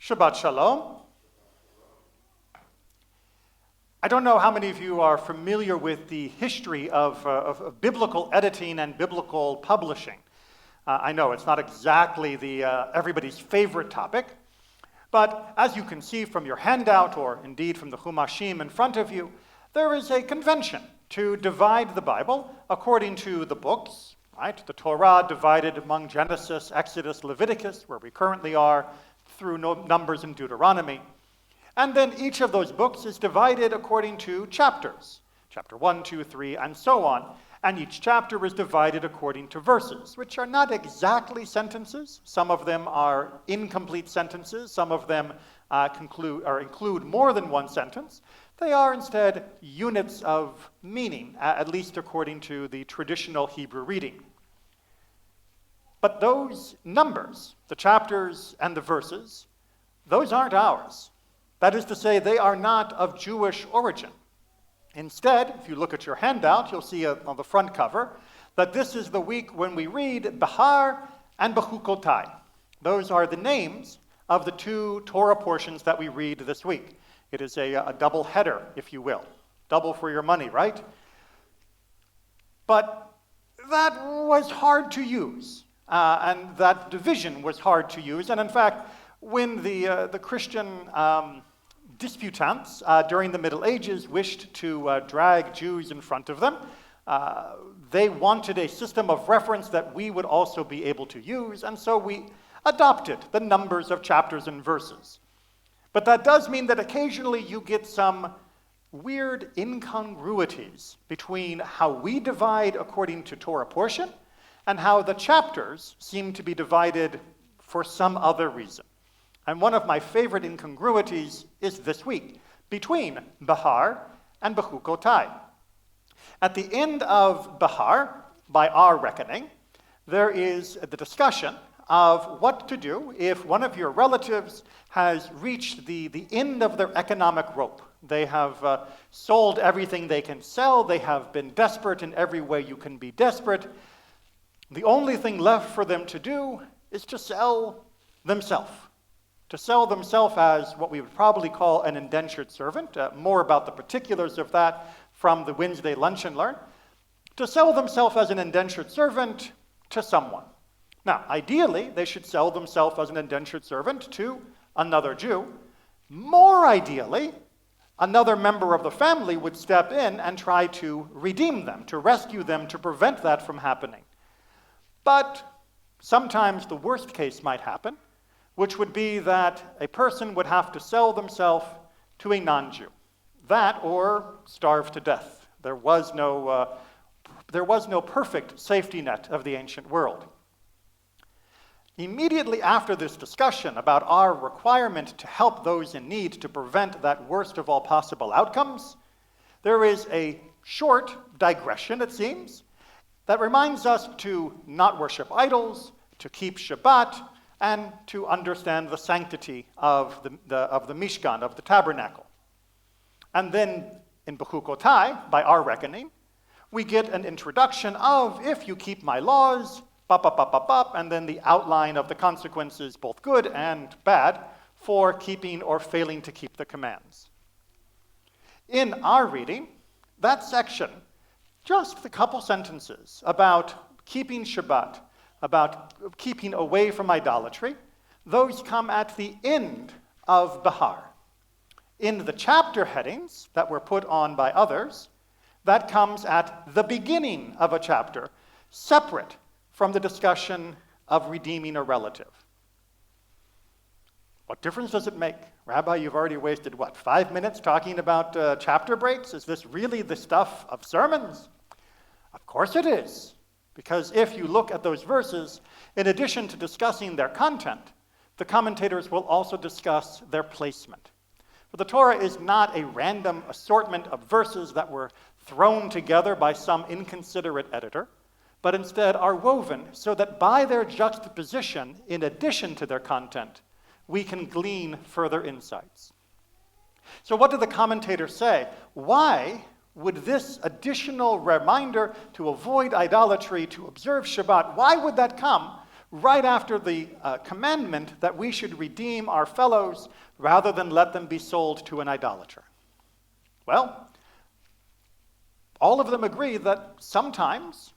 Shabbat Shalom. I don't know how many of you are familiar with the history of biblical editing and biblical publishing. I know it's not exactly everybody's favorite topic, but as you can see from your handout, or indeed from the Chumashim in front of you, there is a convention to divide the Bible according to the books, right? The Torah divided among Genesis, Exodus, Leviticus, where we currently are, through Numbers and Deuteronomy. And then each of those books is divided according to chapters, chapter 1, 2, 3, and so on. And each chapter is divided according to verses, which are not exactly sentences. Some of them are incomplete sentences. Some of them include more than one sentence. They are instead units of meaning, at least according to the traditional Hebrew reading. But those numbers, the chapters and the verses, those aren't ours. That is to say, they are not of Jewish origin. Instead, if you look at your handout, you'll see on the front cover that this is the week when we read Behar and Bechukotai. Those are the names of the two Torah portions that we read this week. It is a double header, if you will. Double for your money, right? But that was hard to use. And that division was hard to use. And in fact, when the Christian disputants during the Middle Ages wished to drag Jews in front of them, they wanted a system of reference that we would also be able to use, and so we adopted the numbers of chapters and verses. But that does mean that occasionally you get some weird incongruities between how we divide according to Torah portion and how the chapters seem to be divided for some other reason. And one of my favorite incongruities is this week, between Behar and Bechukotai. At the end of Behar, by our reckoning, there is the discussion of what to do if one of your relatives has reached the end of their economic rope. They have sold everything they can sell. They have been desperate in every way you can be desperate. The only thing left for them to do is to sell themselves. To sell themselves as what we would probably call an indentured servant. More about the particulars of that from the Wednesday Lunch and Learn. To sell themselves as an indentured servant to someone. Now, ideally, they should sell themselves as an indentured servant to another Jew. More ideally, another member of the family would step in and try to redeem them, to rescue them, to prevent that from happening. But sometimes the worst case might happen, which would be that a person would have to sell themselves to a non-Jew. That or starve to death. There was no perfect safety net of the ancient world. Immediately after this discussion about our requirement to help those in need to prevent that worst of all possible outcomes, there is a short digression, it seems, that reminds us to not worship idols, to keep Shabbat, and to understand the sanctity of the Mishkan, of the tabernacle. And then in Bechukotai, by our reckoning, we get an introduction of, if you keep my laws, and then the outline of the consequences, both good and bad, for keeping or failing to keep the commands. In our reading, that section, just a couple sentences about keeping Shabbat, about keeping away from idolatry, those come at the end of Behar. In the chapter headings that were put on by others, that comes at the beginning of a chapter, separate from the discussion of redeeming a relative. What difference does it make? Rabbi, you've already wasted, 5 minutes talking about chapter breaks? Is this really the stuff of sermons? Of course it is. Because if you look at those verses, in addition to discussing their content, the commentators will also discuss their placement. For the Torah is not a random assortment of verses that were thrown together by some inconsiderate editor, but instead are woven so that by their juxtaposition, in addition to their content, we can glean further insights. So what do the commentators say? Why would this additional reminder to avoid idolatry, to observe Shabbat, why would that come right after the commandment that we should redeem our fellows rather than let them be sold to an idolater. Well, all of them agree that sometimes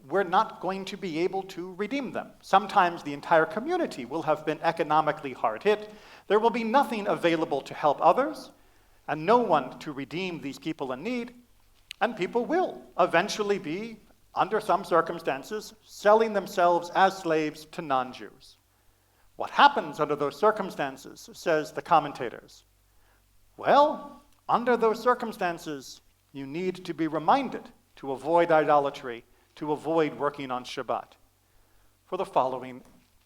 we're not going to be able to redeem them. Sometimes the entire community will have been economically hard hit. There will be nothing available to help others, and no one to redeem these people in need, and people will eventually be, under some circumstances, selling themselves as slaves to non-Jews. What happens under those circumstances, says the commentators? Well, under those circumstances, you need to be reminded to avoid idolatry, to avoid working on Shabbat, for the following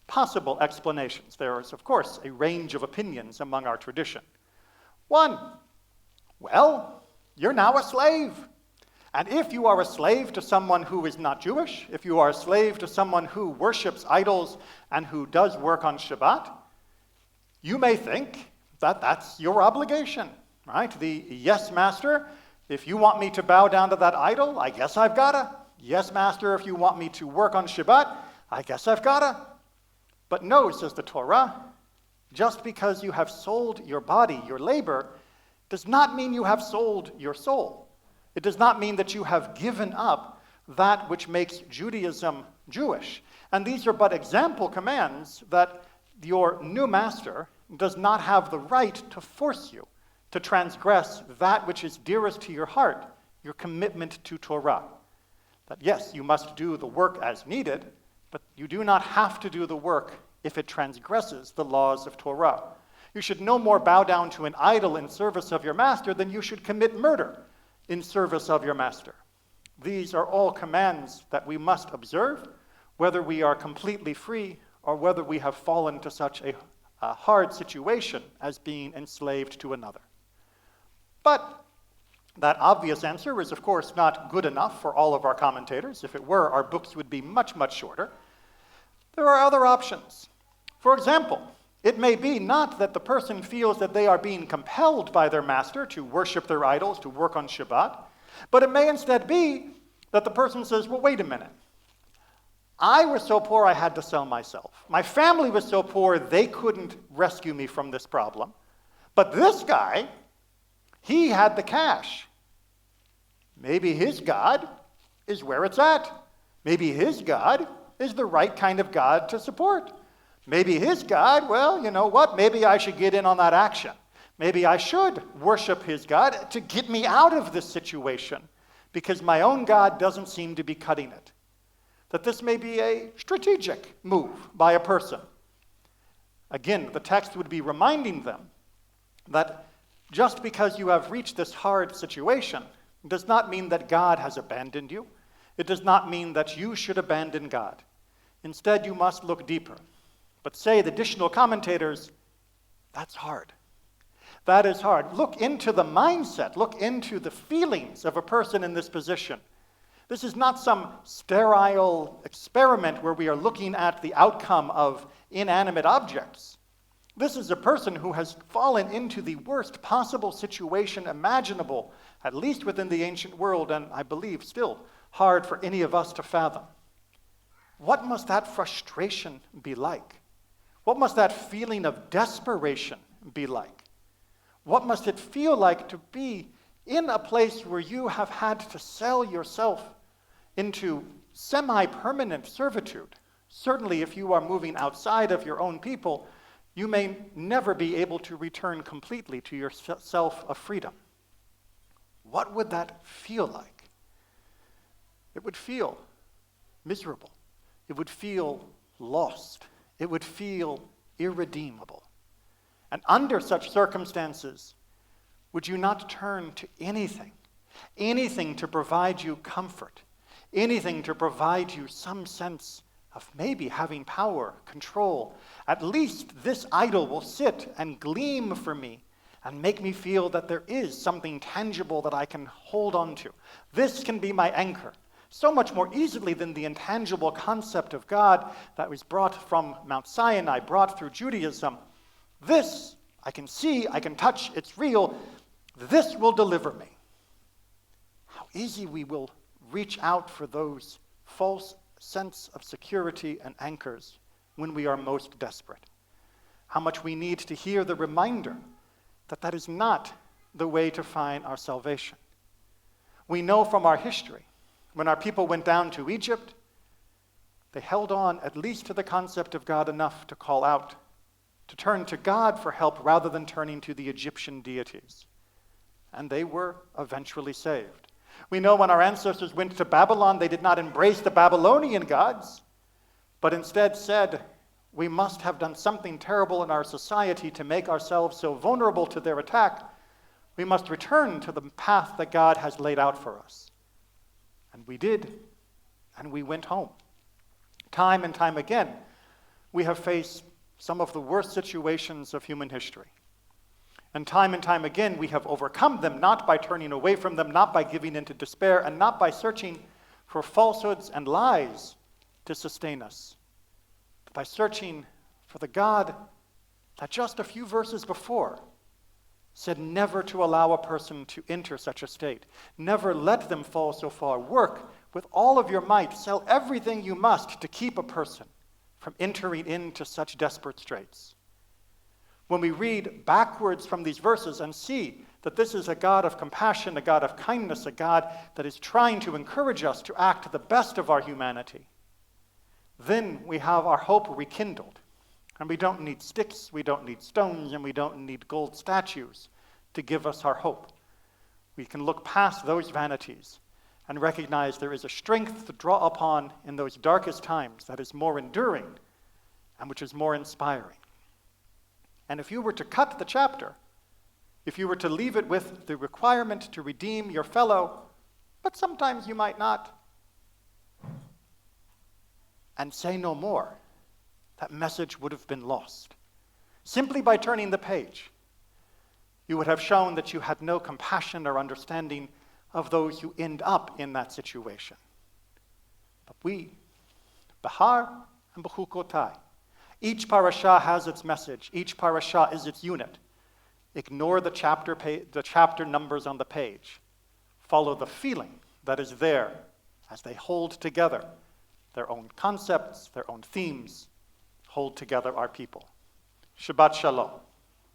possible explanations. There is, of course, a range of opinions among our tradition. One, well, you're now a slave. And if you are a slave to someone who is not Jewish, if you are a slave to someone who worships idols and who does work on Shabbat, you may think that that's your obligation, right? The yes, master, if you want me to bow down to that idol, I guess I've gotta. Yes, master, if you want me to work on Shabbat, I guess I've gotta. But no, says the Torah, just because you have sold your body, your labor, does not mean you have sold your soul. It does not mean that you have given up that which makes Judaism Jewish. And these are but example commands that your new master does not have the right to force you to transgress that which is dearest to your heart, your commitment to Torah. That yes, you must do the work as needed, but you do not have to do the work if it transgresses the laws of Torah. You should no more bow down to an idol in service of your master than you should commit murder in service of your master. These are all commands that we must observe, whether we are completely free or whether we have fallen to such a hard situation as being enslaved to another. But that obvious answer is, of course, not good enough for all of our commentators. If it were, our books would be much, much shorter. There are other options. For example, it may be not that the person feels that they are being compelled by their master to worship their idols, to work on Shabbat, but it may instead be that the person says, well, wait a minute. I was so poor I had to sell myself. My family was so poor they couldn't rescue me from this problem. But this guy, he had the cash. Maybe his God is where it's at. Maybe his God is the right kind of God to support. Maybe his God, well, you know what? Maybe I should get in on that action. Maybe I should worship his God to get me out of this situation because my own God doesn't seem to be cutting it. That this may be a strategic move by a person. Again, the text would be reminding them that just because you have reached this hard situation does not mean that God has abandoned you. It does not mean that you should abandon God. Instead, you must look deeper. But say the additional commentators, that's hard. That is hard. Look into the mindset. Look into the feelings of a person in this position. This is not some sterile experiment where we are looking at the outcome of inanimate objects. This is a person who has fallen into the worst possible situation imaginable, at least within the ancient world, and I believe still hard for any of us to fathom. What must that frustration be like? What must that feeling of desperation be like? What must it feel like to be in a place where you have had to sell yourself into semi-permanent servitude? Certainly, if you are moving outside of your own people, you may never be able to return completely to your self of freedom. What would that feel like? It would feel miserable. It would feel lost. It would feel irredeemable. And under such circumstances, would you not turn to anything to provide you comfort, anything to provide you some sense of maybe having power, control? At least this idol will sit and gleam for me and make me feel that there is something tangible that I can hold on to. This can be my anchor, so much more easily than the intangible concept of God that was brought from Mount Sinai, brought through Judaism. This, I can see, I can touch, it's real. This will deliver me. How easy we will reach out for those false sense of security and anchors when we are most desperate. How much we need to hear the reminder that that is not the way to find our salvation. We know from our history, when our people went down to Egypt, they held on at least to the concept of God enough to call out, to turn to God for help rather than turning to the Egyptian deities. And they were eventually saved. We know when our ancestors went to Babylon, they did not embrace the Babylonian gods, but instead said, we must have done something terrible in our society to make ourselves so vulnerable to their attack. We must return to the path that God has laid out for us. And we did, and we went home. Time and time again, we have faced some of the worst situations of human history. And time again, we have overcome them, not by turning away from them, not by giving in to despair, and not by searching for falsehoods and lies to sustain us, but by searching for the God that just a few verses before said never to allow a person to enter such a state. Never let them fall so far. Work with all of your might, sell everything you must to keep a person from entering into such desperate straits. When we read backwards from these verses and see that this is a God of compassion, a God of kindness, a God that is trying to encourage us to act to the best of our humanity, then we have our hope rekindled. And we don't need sticks, we don't need stones, and we don't need gold statues to give us our hope. We can look past those vanities and recognize there is a strength to draw upon in those darkest times that is more enduring and which is more inspiring. And if you were to cut the chapter, if you were to leave it with the requirement to redeem your fellow, but sometimes you might not, and say no more, that message would have been lost. Simply by turning the page, you would have shown that you had no compassion or understanding of those who end up in that situation. But we, Behar and Bechukotai, each parasha has its message. Each parasha is its unit. Ignore the chapter numbers on the page. Follow the feeling that is there as they hold together their own concepts, their own themes, hold together our people. Shabbat Shalom.